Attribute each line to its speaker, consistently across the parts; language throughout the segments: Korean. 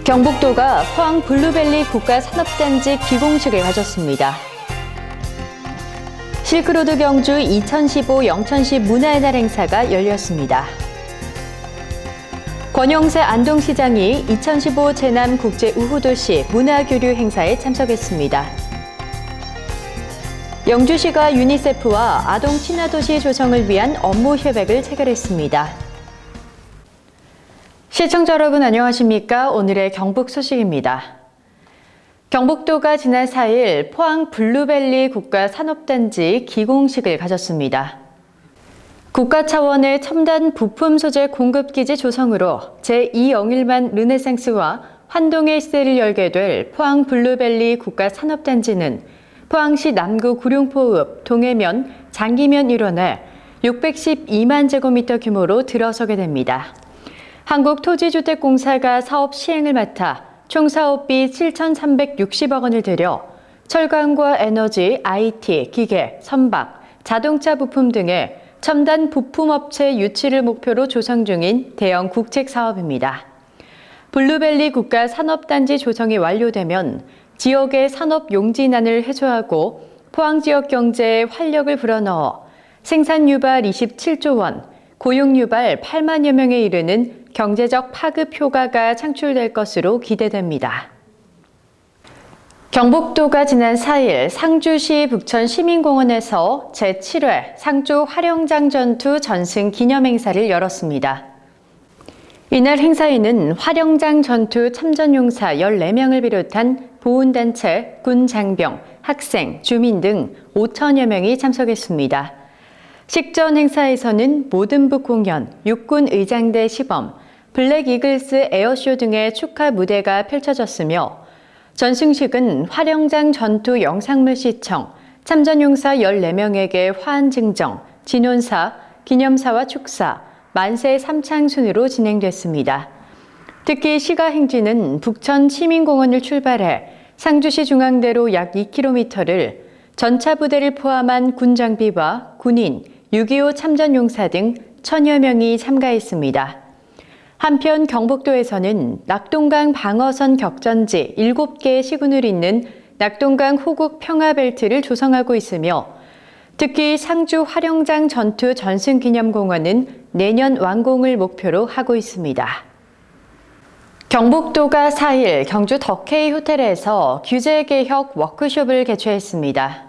Speaker 1: 경북도가 포항 블루벨리 국가산업단지 기공식을 가졌습니다. 실크로드 경주 2015 영천시 문화의 날 행사가 열렸습니다. 권영세 안동시장이 2015 제남 국제우후도시 문화교류 행사에 참석했습니다. 영주시가 유니세프와 아동 친화도시 조성을 위한 업무 협약을 체결했습니다. 시청자 여러분 안녕하십니까? 오늘의 경북 소식입니다. 경북도가 지난 4일 포항 블루벨리 국가산업단지 기공식을 가졌습니다. 국가 차원의 첨단 부품 소재 공급기지 조성으로 제2영일만 르네상스와 환동의 시대를 열게 될 포항 블루벨리 국가산업단지는 포항시 남구 구룡포읍 동해면 장기면 일원에 612만 제곱미터 규모로 들어서게 됩니다. 한국토지주택공사가 사업 시행을 맡아 총 사업비 7,360억 원을 들여 철강과 에너지, IT, 기계, 선박, 자동차 부품 등의 첨단 부품업체 유치를 목표로 조성 중인 대형 국책 사업입니다. 블루벨리 국가산업단지 조성이 완료되면 지역의 산업 용진난을 해소하고 포항 지역 경제에 활력을 불어넣어 생산 유발 27조 원, 고용 유발 8만여 명에 이르는 경제적 파급 효과가 창출될 것으로 기대됩니다. 경북도가 지난 4일 상주시 북천시민공원에서 제7회 상주 화령장 전투 전승 기념행사를 열었습니다. 이날 행사에는 화령장 전투 참전용사 14명을 비롯한 보훈단체, 군장병, 학생, 주민 등 5천여 명이 참석했습니다. 식전 행사에서는 모든북 공연, 육군 의장대 시범, 블랙 이글스 에어쇼 등의 축하 무대가 펼쳐졌으며 전승식은 화령장 전투 영상물 시청, 참전용사 14명에게 화환 증정, 진혼사, 기념사와 축사, 만세 삼창 순으로 진행됐습니다. 특히 시가행진은 북천 시민공원을 출발해 상주시 중앙대로 약 2km를 전차 부대를 포함한 군 장비와 군인, 6.25 참전용사 등 1000여 명이 참가했습니다. 한편 경북도에서는 낙동강 방어선 격전지 7개의 시군을 잇는 낙동강 호국 평화벨트를 조성하고 있으며 특히 상주 화령장 전투 전승기념공원은 내년 완공을 목표로 하고 있습니다. 경북도가 4일 경주 더케이 호텔에서 규제개혁 워크숍을 개최했습니다.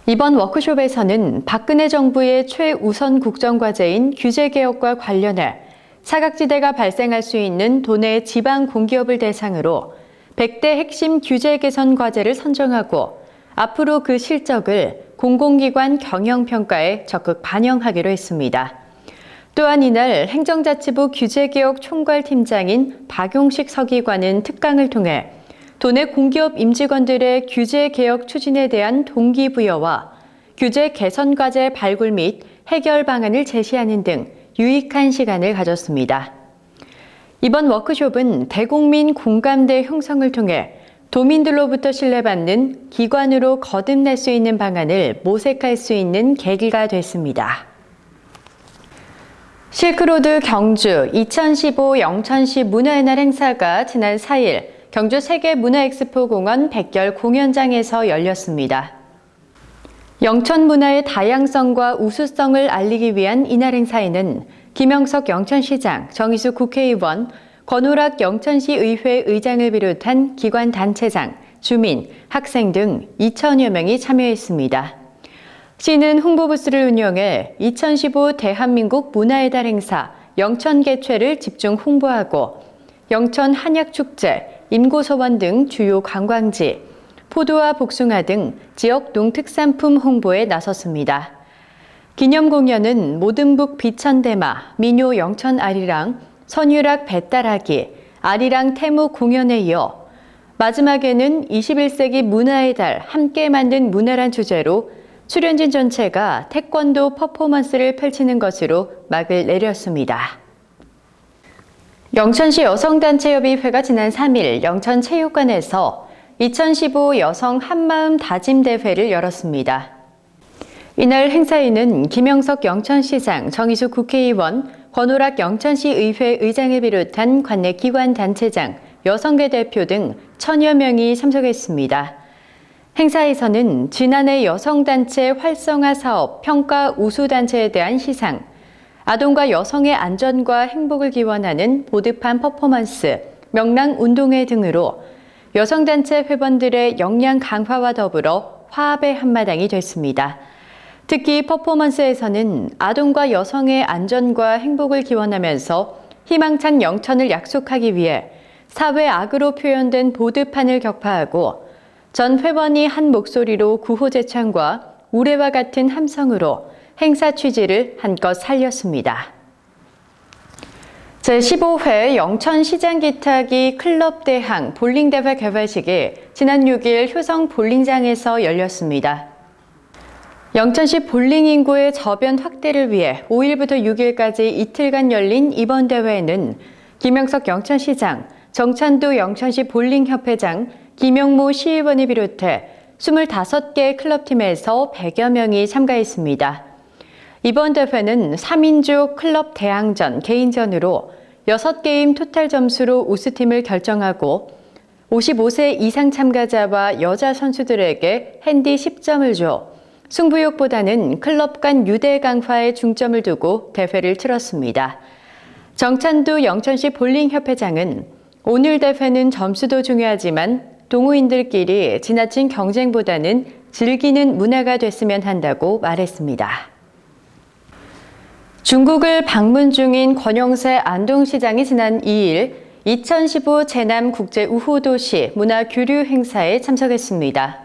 Speaker 1: 이번 워크숍에서는 박근혜 정부의 최우선 국정과제인 규제개혁과 관련해 사각지대가 발생할 수 있는 도내 지방 공기업을 대상으로 100대 핵심 규제 개선 과제를 선정하고 앞으로 그 실적을 공공기관 경영평가에 적극 반영하기로 했습니다. 또한 이날 행정자치부 규제개혁 총괄팀장인 박용식 서기관은 특강을 통해 도내 공기업 임직원들의 규제개혁 추진에 대한 동기부여와 규제 개선 과제 발굴 및 해결 방안을 제시하는 등 유익한 시간을 가졌습니다. 이번 워크숍은 대국민 공감대 형성을 통해 도민들로부터 신뢰받는 기관으로 거듭날 수 있는 방안을 모색할 수 있는 계기가 됐습니다. 실크로드 경주 2015 영천시 문화의 날 행사가 지난 4일 경주 세계문화엑스포공원 백결 공연장에서 열렸습니다. 영천 문화의 다양성과 우수성을 알리기 위한 이날 행사에는 김영석 영천시장, 정희수 국회의원, 권오락 영천시의회 의장을 비롯한 기관 단체장, 주민, 학생 등 2천여 명이 참여했습니다. 시는 홍보부스를 운영해 2015 대한민국 문화의 달 행사 영천 개최를 집중 홍보하고 영천 한약축제, 임고서원 등 주요 관광지, 포도와 복숭아 등 지역 농특산품 홍보에 나섰습니다. 기념 공연은 모든북 비천대마, 민요 영천 아리랑, 선유락 배따라기, 아리랑 태무 공연에 이어 마지막에는 21세기 문화의 달 함께 만든 문화란 주제로 출연진 전체가 태권도 퍼포먼스를 펼치는 것으로 막을 내렸습니다. 영천시 여성단체협의회가 지난 3일 영천체육관에서 2015 여성 한마음 다짐 대회를 열었습니다. 이날 행사에는 김영석 영천시장, 정희수 국회의원, 권오락 영천시 의회 의장을 비롯한 관내 기관 단체장, 여성계 대표 등 1000여 명이 참석했습니다. 행사에서는 지난해 여성단체 활성화 사업 평가 우수단체에 대한 시상, 아동과 여성의 안전과 행복을 기원하는 보드판 퍼포먼스, 명랑 운동회 등으로 여성단체 회원들의 역량 강화와 더불어 화합의 한마당이 됐습니다. 특히 퍼포먼스에서는 아동과 여성의 안전과 행복을 기원하면서 희망찬 영천을 약속하기 위해 사회 악으로 표현된 보드판을 격파하고 전 회원이 한 목소리로 구호 제창과 우레와 같은 함성으로 행사 취지를 한껏 살렸습니다. 제15회 영천시장 기타기 클럽대항 볼링대회 개회식이 지난 6일 효성 볼링장에서 열렸습니다. 영천시 볼링 인구의 저변 확대를 위해 5일부터 6일까지 이틀간 열린 이번 대회에는 김영석 영천시장, 정찬도 영천시 볼링협회장, 김영모 시의원을 비롯해 25개 클럽팀에서 100여 명이 참가했습니다. 이번 대회는 3인조 클럽 대항전 개인전으로 6게임 토탈 점수로 우수팀을 결정하고 55세 이상 참가자와 여자 선수들에게 핸디 10점을 줘 승부욕보다는 클럽 간 유대 강화에 중점을 두고 대회를 치렀습니다. 정찬도 영천시 볼링협회장은 오늘 대회는 점수도 중요하지만 동호인들끼리 지나친 경쟁보다는 즐기는 문화가 됐으면 한다고 말했습니다. 중국을 방문 중인 권영세 안동시장이 지난 2일 2015 제남 국제우호도시 문화교류 행사에 참석했습니다.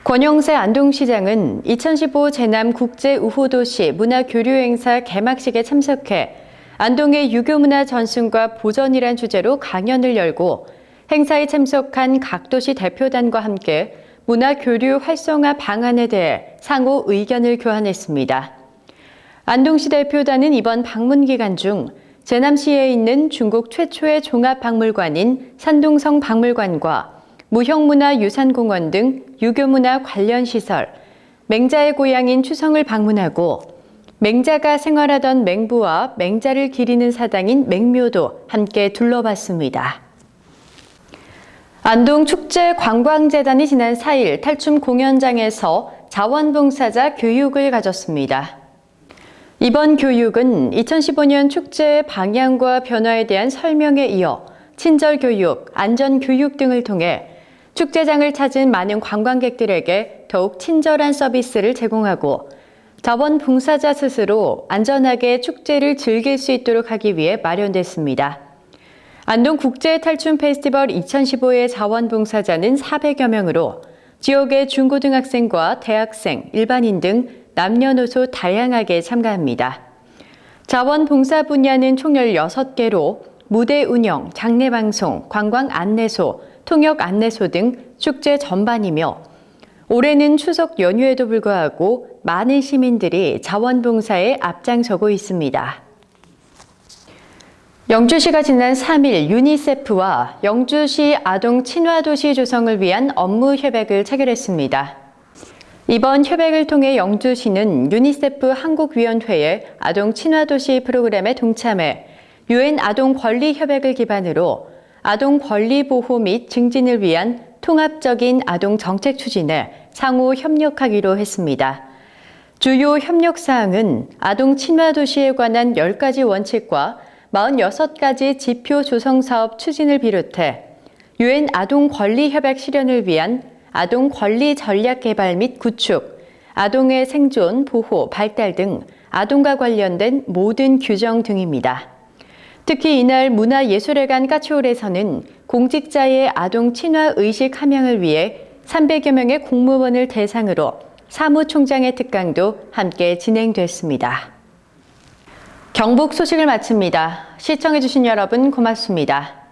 Speaker 1: 권영세 안동시장은 2015 제남 국제우호도시 문화교류 행사 개막식에 참석해 안동의 유교문화 전승과 보전이란 주제로 강연을 열고 행사에 참석한 각 도시 대표단과 함께 문화교류 활성화 방안에 대해 상호 의견을 교환했습니다. 안동시 대표단은 이번 방문 기간 중 제남시에 있는 중국 최초의 종합박물관인 산동성 박물관과 무형문화유산공원 등 유교문화 관련 시설, 맹자의 고향인 추성을 방문하고 맹자가 생활하던 맹부와 맹자를 기리는 사당인 맹묘도 함께 둘러봤습니다. 안동축제관광재단이 지난 4일 탈춤 공연장에서 자원봉사자 교육을 가졌습니다. 이번 교육은 2015년 축제의 방향과 변화에 대한 설명에 이어 친절교육, 안전교육 등을 통해 축제장을 찾은 많은 관광객들에게 더욱 친절한 서비스를 제공하고 자원봉사자 스스로 안전하게 축제를 즐길 수 있도록 하기 위해 마련됐습니다. 안동국제탈춤 페스티벌 2015의 자원봉사자는 400여 명으로 지역의 중고등학생과 대학생, 일반인 등 남녀노소 다양하게 참가합니다. 자원봉사 분야는 총 16개로 무대 운영, 장례 방송, 관광 안내소, 통역 안내소 등 축제 전반이며 올해는 추석 연휴에도 불구하고 많은 시민들이 자원봉사에 앞장서고 있습니다. 영주시가 지난 3일 유니세프와 영주시 아동 친화도시 조성을 위한 업무 협약을 체결했습니다. 이번 협약을 통해 영주시는 유니세프 한국위원회의 아동 친화도시 프로그램에 동참해 UN 아동 권리 협약을 기반으로 아동 권리 보호 및 증진을 위한 통합적인 아동 정책 추진에 상호 협력하기로 했습니다. 주요 협력 사항은 아동 친화 도시에 관한 10가지 원칙과 46가지 지표 조성 사업 추진을 비롯해 UN 아동 권리 협약 실현을 위한 아동 권리 전략 개발 및 구축, 아동의 생존, 보호, 발달 등 아동과 관련된 모든 규정 등입니다. 특히 이날 문화예술회관 까치홀에서는 공직자의 아동 친화 의식 함양을 위해 300여 명의 공무원을 대상으로 사무총장의 특강도 함께 진행됐습니다. 경북 소식을 마칩니다. 시청해주신 여러분 고맙습니다.